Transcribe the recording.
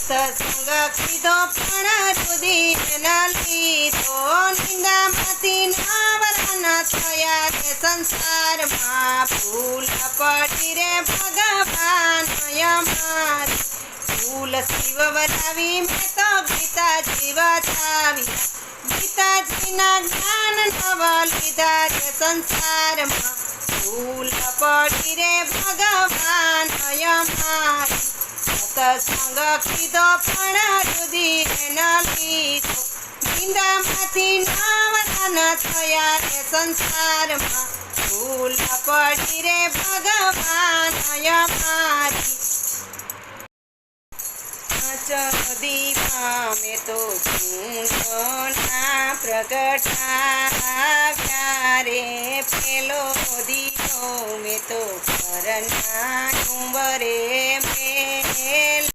સત્સંગ કીધો પણ રુધિર ન લીધો, નિંદામાંથી નાવરણ થયા રે સંસારમાં, ભૂલ પડી રે ભગવાન અમારી, ભૂલ શિવ વરાવી મેં તો ગીતાજી વચાવી, ગીતાજીના જ્ઞાન નવ લીધા રે સંસારમાં, ભૂલ પડી રે ભગવાન અમારી, સત્સંગ કીધો પણ રુધિર ન લીધો, નિંદામાંથી નાવરણ થયા રે સંસારમાં, ભૂલ પડી રે ભગવાન અમારી, દીવા મેં તો ગુણોના પ્રગટાવ્યા રે, પેલો દીવો મેં તો ઘરના ડુંબરે મેં